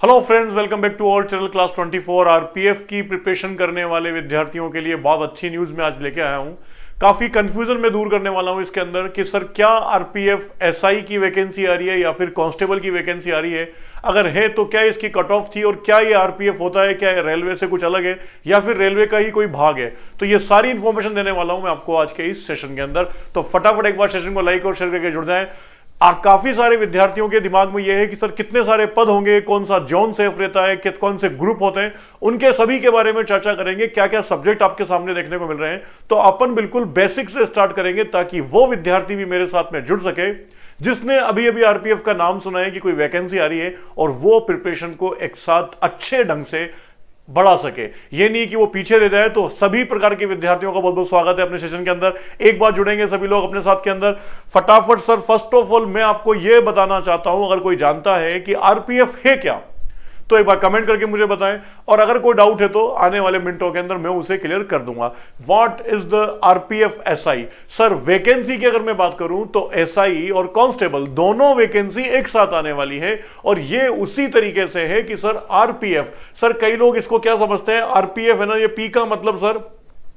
Hello friends, welcome back to our channel class 24। RPF की preparation करने वाले विद्यार्थियों के लिए बहुत अच्छी न्यूज मैं आज लेके आया हूं। काफी कंफ्यूजन में दूर करने वाला हूं इसके अंदर कि सर क्या आरपीएफ एसआई की वैकेंसी आ रही है या फिर कांस्टेबल की वैकेंसी आ रही है। अगर है तो क्या इसकी कट ऑफ थी और क्या ये आरपीएफ होता है, क्या रेलवे से कुछ अलग है या फिर रेलवे का ही कोई भाग है। तो ये सारी इंफॉर्मेशन देने वाला हूं मैं आपको आज के इस सेशन के अंदर। तो फटाफट एक बार सेशन को लाइक और शेयर करके जुड़ जाएं। और काफी सारे विद्यार्थियों के दिमाग में यह है कि सर कितने सारे पद होंगे, कौन सा जोन सेफ रहता है, कौन से ग्रुप होते हैं, उनके सभी के बारे में चर्चा करेंगे। क्या क्या सब्जेक्ट आपके सामने देखने को मिल रहे हैं। तो अपन बिल्कुल बेसिक से स्टार्ट करेंगे ताकि वो विद्यार्थी भी मेरे साथ में जुड़ सके जिसने अभी अभी आरपीएफ का नाम सुना है कि कोई वैकेंसी आ रही है और वो प्रिपरेशन को एक साथ अच्छे ढंग से बढ़ा सके। ये नहीं कि वो पीछे रह जाए। तो सभी प्रकार के विद्यार्थियों का बहुत बहुत स्वागत है अपने सेशन के अंदर। एक बार जुड़ेंगे सभी लोग अपने साथ के अंदर फटाफट। सर फर्स्ट ऑफ ऑल मैं आपको यह बताना चाहता हूं, अगर कोई जानता है कि आरपीएफ है क्या तो एक बार कमेंट करके मुझे बताएं, और अगर कोई डाउट है तो आने वाले मिनटों के अंदर मैं उसे क्लियर कर दूंगा। What is the RPF SI. Sir vacancy की अगर मैं बात करूं तो एसआई और कांस्टेबल दोनों वैकेंसी एक साथ आने वाली है। और ये उसी तरीके से है कि सर आरपीएफ, सर कई लोग इसको क्या समझते हैं, आरपीएफ है ना, ये पी का मतलब सर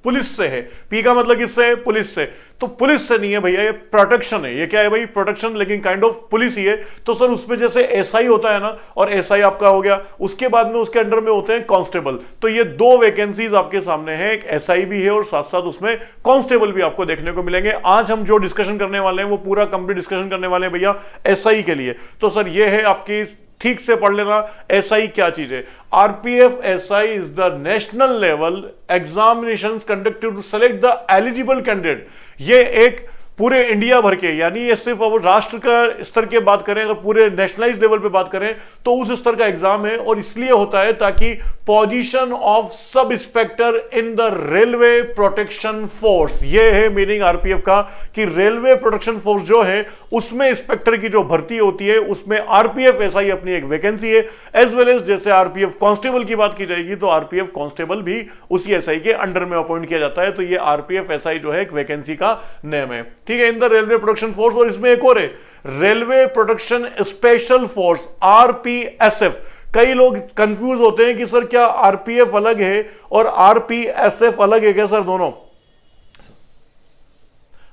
पुलिस से है। पी का मतलब किससे है, पुलिस से। तो पुलिस से नहीं है भैया, ये प्रोटेक्शन है। ये क्या है भाई, प्रोटेक्शन, लेकिन काइंड ऑफ पुलिस ही है। तो सर उसमें जैसे एसआई होता है ना, और एसआई आपका हो गया, उसके बाद में उसके अंडर में होते हैं कांस्टेबल। तो ये दो वैकेंसीज आपके सामने हैं, एक एसआई भी है और साथ साथ उसमें कांस्टेबल भी आपको देखने को मिलेंगे। आज हम जो डिस्कशन करने वाले हैं वो पूरा कंप्लीट डिस्कशन करने वाले हैं भैया एसआई के लिए। तो सर ये है आपकी, ठीक से पढ़ लेना एसआई क्या चीज है। RPF SI is the national level examinations conducted to select the eligible candidate. ये एक पूरे इंडिया भर के, यानी ये सिर्फ अब राष्ट्र का स्तर के बात करें, अगर पूरे नेशनलाइज लेवल पे बात करें तो उस स्तर का एग्जाम है। और इसलिए होता है ताकि position of sub inspector in the railway protection force, ये है मीनिंग आरपीएफ का, कि रेलवे प्रोटेक्शन फोर्स जो है उसमें इंस्पेक्टर की जो भर्ती होती है उसमें आरपीएफ एसआई अपनी एक वैकेंसी है। एज वेल एज जैसे आरपीएफ कांस्टेबल की बात की जाएगी तो आरपीएफ कांस्टेबल भी उसी एसआई के अंडर में अपॉइंट किया जाता है। तो ये आरपीएफ एसआई जो है एक वैकेंसी का नेम है, ठीक है, in the railway protection force. और इसमें एक और है, railway protection special force, RPSF. कई लोग कंफ्यूज होते हैं कि सर क्या आरपीएफ अलग है और आरपीएसएफ अलग है क्या। सर दोनों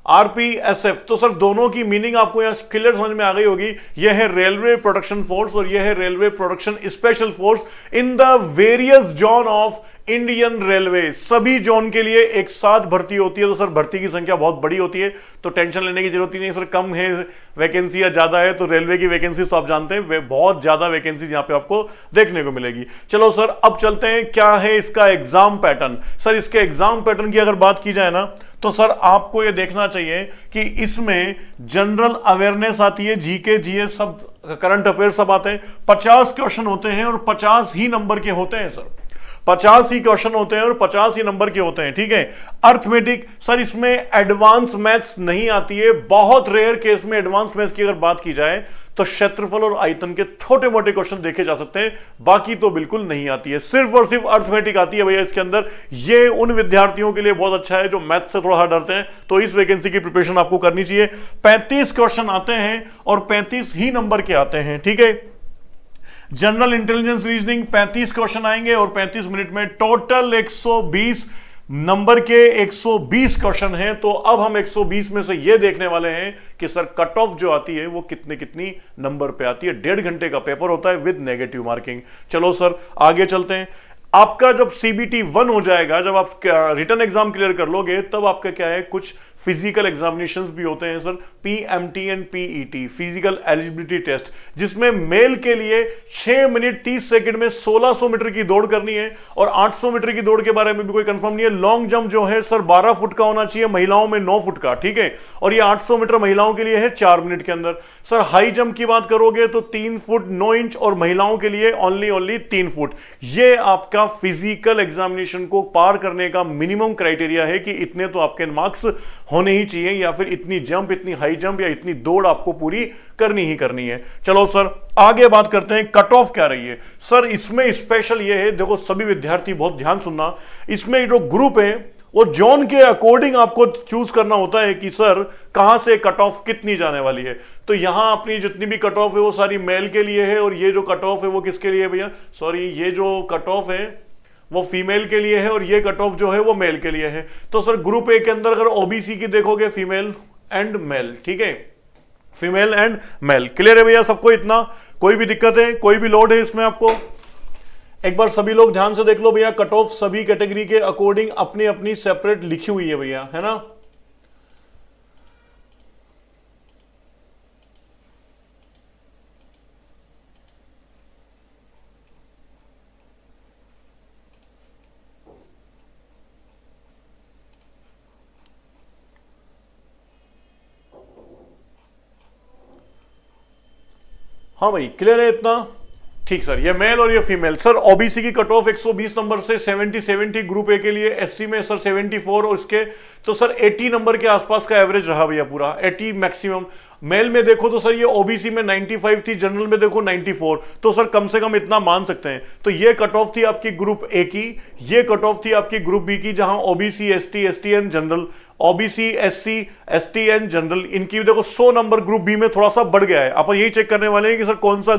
आरपीएसएफ, तो सर दोनों की मीनिंग आपको यहां क्लियर समझ में आ गई होगी। यह है रेलवे प्रोटेक्शन फोर्स और यह है railway protection special force in the various zone of Indian railway. सभी जोन के लिए एक साथ भर्ती होती है। तो सर भर्ती की संख्या बहुत बड़ी होती है, तो टेंशन लेने की जरूरत ही नहीं। सर कम है वैकेंसी या ज्यादा है, तो रेलवे की वैकेंसी तो आप जानते हैं, वे बहुत ज्यादा वैकेंसी यहां पे आपको देखने को मिलेगी। चलो सर अब चलते हैं, क्या है इसका एग्जाम पैटर्न। सर इसके एग्जाम पैटर्न की अगर बात की जाए ना तो सर आपको यह देखना चाहिए कि इसमें जनरल अवेयरनेस आती है, जीके जीएस सब, करंट अफेयर सब आते हैं। 50 क्वेश्चन होते हैं और 50 ही नंबर के होते हैं। सर 50 ही क्वेश्चन होते हैं और 50 ही नंबर के होते हैं, ठीक है। अर्थमेटिक, सर इसमें एडवांस मैथ्स नहीं आती है। बहुत रेयर केस में एडवांस मैथ्स की अगर बात की जाए तो क्षेत्रफल और आयतन के छोटे मोटे क्वेश्चन देखे जा सकते हैं, बाकी तो बिल्कुल नहीं आती है। सिर्फ और सिर्फ अर्थमेटिक आती है भैया इसके अंदर। ये उन विद्यार्थियों के लिए बहुत अच्छा है जो मैथ से थोड़ा सा डरते हैं, तो इस वैकेंसी की प्रिपरेशन आपको करनी चाहिए। 35 क्वेश्चन आते हैं और 35 ही नंबर के आते हैं, ठीक है। जनरल इंटेलिजेंस रीजनिंग 35 क्वेश्चन आएंगे और 35 मिनट में टोटल 120 नंबर के 120 क्वेश्चन हैं। तो अब हम 120 में से ये देखने वाले हैं कि सर कट ऑफ जो आती है वो कितने कितनी नंबर पे आती है। 1.5 घंटे का पेपर होता है विद नेगेटिव मार्किंग। चलो सर आगे चलते हैं। आपका जब सीबीटी 1 हो जाएगा, जब आप रिटन एग्जाम क्लियर कर लोगे, तब आपका क्या है, कुछ फिजिकल एग्जामिनेशंस भी होते हैं sir, PMT and PET, physical eligibility test, जिसमें मेल के लिए 6 मिनट 30 सेकंड में 1600 मीटर की दौड़ करनी है। और 800 मीटर की दौड़ के बारे में भी कोई कंफर्म नहीं है। लॉन्ग जंप जो है सर 12 फुट का होना चाहिए, महिलाओं में 9 फुट का, ठीक है। और ये 800 मीटर महिलाओं के लिए है 4 मिनट के अंदर। सर हाई जंप की बात करोगे तो 3 फुट 9 इंच और महिलाओं के लिए ओनली 3 फुट। ये आपका फिजिकल एग्जामिनेशन को पार करने का मिनिमम क्राइटेरिया है कि इतने तो आपके मार्क्स होने ही चाहिए, या फिर इतनी जंप, इतनी हाई जंप या इतनी दौड़ आपको पूरी करनी ही करनी है। चलो सर आगे बात करते हैं, कट ऑफ क्या रही है। सर इसमें स्पेशल ये है, देखो सभी विद्यार्थी बहुत ध्यान सुनना, इसमें जो ग्रुप है वो जोन के अकॉर्डिंग आपको चूज करना होता है कि सर कहां से कट ऑफ कितनी जाने वाली है। तो यहां अपनी जितनी भी कट ऑफ है वो सारी मेल के लिए है, और ये जो कट ऑफ है वो किसके लिए है भैया, सॉरी ये जो कट ऑफ है वो फीमेल के लिए है, और ये कट ऑफ जो है वो मेल के लिए है। तो सर ग्रुप ए के अंदर अगर ओबीसी की देखोगे फीमेल एंड मेल, ठीक है, फीमेल एंड मेल। क्लियर है भैया सबको इतना, कोई भी दिक्कत है, कोई भी लोड है इसमें आपको? एक बार सभी लोग ध्यान से देख लो भैया, कट ऑफ सभी कैटेगरी के अकॉर्डिंग अपनी अपनी सेपरेट लिखी हुई है भैया, है ना। हाँ भाई क्लियर है इतना, ठीक सर। ये मेल और ये फीमेल। सर ओबीसी की कट ऑफ 120 नंबर से 70 ग्रुप ए के लिए, एससी में सर 74, और इसके तो सर 80 नंबर के आसपास का एवरेज रहा भैया पूरा, 80 मैक्सिमम। मेल में देखो तो सर ये ओबीसी में 95 थी, जनरल में देखो 94, तो सर कम से कम इतना मान सकते हैं। तो ये कट ऑफ थी आपकी ग्रुप ए की, ये कट ऑफ थी आपकी ग्रुप बी की, जहां OBC ST STN general, OBC SC STN general, इनकी देखो 100 नंबर ग्रुप बी में थोड़ा सा बढ़ गया है। अपन यही चेक करने वाले हैं कि सर कौन सा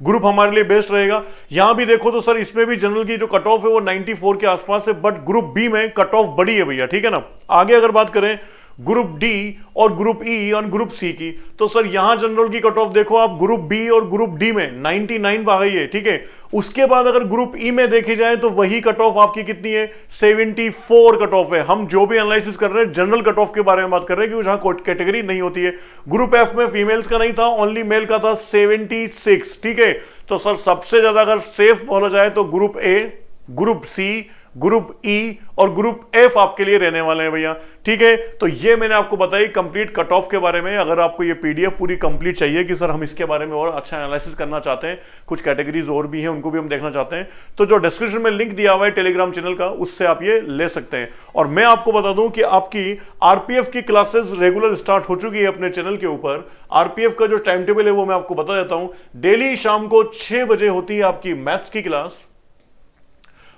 ग्रुप हमारे लिए बेस्ट रहेगा। यहां भी देखो तो सर इसमें भी जनरल की जो कट ऑफ है वो 94 के आसपास है, बट ग्रुप बी में कट ऑफ बढ़ी है भैया, ठीक है ना। आगे अगर बात करें ग्रुप डी और ग्रुप ई और ग्रुप सी की, तो सर यहां जनरल की कट ऑफ देखो आप, ग्रुप बी और ग्रुप डी में 99 आ गई है, ठीक है। उसके बाद अगर ग्रुप ई में देखी जाए तो वही कट ऑफ आपकी कितनी है, 74 कट ऑफ है। हम जो भी एनालिसिस कर रहे हैं जनरल कट ऑफ के बारे में बात कर रहे हैं, कि जहां कैटेगरी नहीं होती है। ग्रुप एफ में फीमेल्स का नहीं था, ओनली मेल का था 76, ठीक है। तो सर सबसे ज्यादा अगर सेफ बोला जाए तो group A, group C, group E और ग्रुप एफ आपके लिए रहने वाले हैं भैया, ठीक है। तो ये मैंने आपको बताई कंप्लीट कट ऑफ के बारे में। अगर आपको ये पीडीएफ पूरी कंप्लीट चाहिए कि सर हम इसके बारे में और अच्छा एनालिसिस करना चाहते हैं, कुछ कैटेगरीज और भी हैं उनको भी हम देखना चाहते हैं, तो जो डिस्क्रिप्शन में लिंक दिया हुआ है टेलीग्राम चैनल का, उससे आप ये ले सकते हैं। और मैं आपको बता दूं कि आपकी आरपीएफ की क्लासेस रेगुलर स्टार्ट हो चुकी है अपने चैनल के ऊपर। आरपीएफ का जो टाइम टेबल है वो मैं आपको बता देता हूं। डेली शाम को 6 बजे होती है आपकी मैथ्स की क्लास,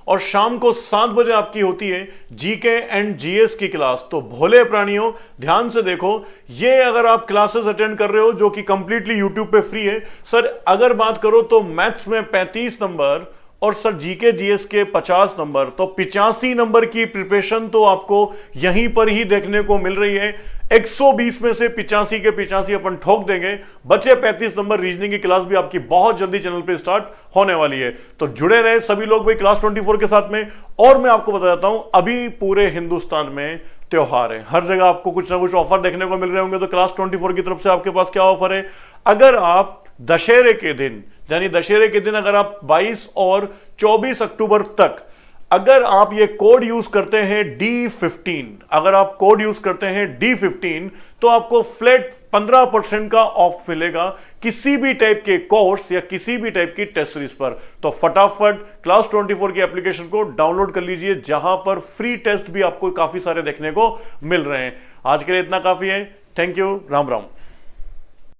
और शाम को 7 बजे आपकी होती है जीके एंड जीएस की क्लास। तो भोले प्राणियों ध्यान से देखो, ये अगर आप क्लासेस अटेंड कर रहे हो जो कि कंप्लीटली यूट्यूब पे फ्री है। सर अगर बात करो तो मैथ्स में 35 नंबर और सर जीके जीएस के 50 नंबर, तो 85 नंबर की प्रिपरेशन तो आपको यहीं पर ही देखने को मिल रही है। 120 में से 85 के 85 अपन ठोक देंगे, बचे 35 नंबर रीजनिंग की क्लास भी आपकी बहुत जल्दी चैनल पे स्टार्ट होने वाली है। तो जुड़े रहे सभी लोग भाई क्लास 24 के साथ में। और मैं आपको बता देता हूं, अभी पूरे हिंदुस्तान में त्योहार है, हर जगह आपको कुछ ना कुछ ऑफर देखने को मिल रहे होंगे। तो क्लास 24 की तरफ से आपके पास क्या ऑफर है? अगर आप दशहरे के दिन, यानी दशहरे के दिन अगर आप 22 और 24 अक्टूबर तक अगर आप ये कोड यूज करते हैं D15, अगर आप कोड यूज करते हैं D15, तो आपको फ्लैट 15% का ऑफ मिलेगा किसी भी टाइप के कोर्स या किसी भी टाइप की टेस्ट सीरीज पर। तो फटाफट क्लास 24 की एप्लीकेशन को डाउनलोड कर लीजिए, जहां पर फ्री टेस्ट भी आपको काफी सारे देखने को मिल रहे हैं। आज के लिए इतना काफी है। Thank you, Ram Ram.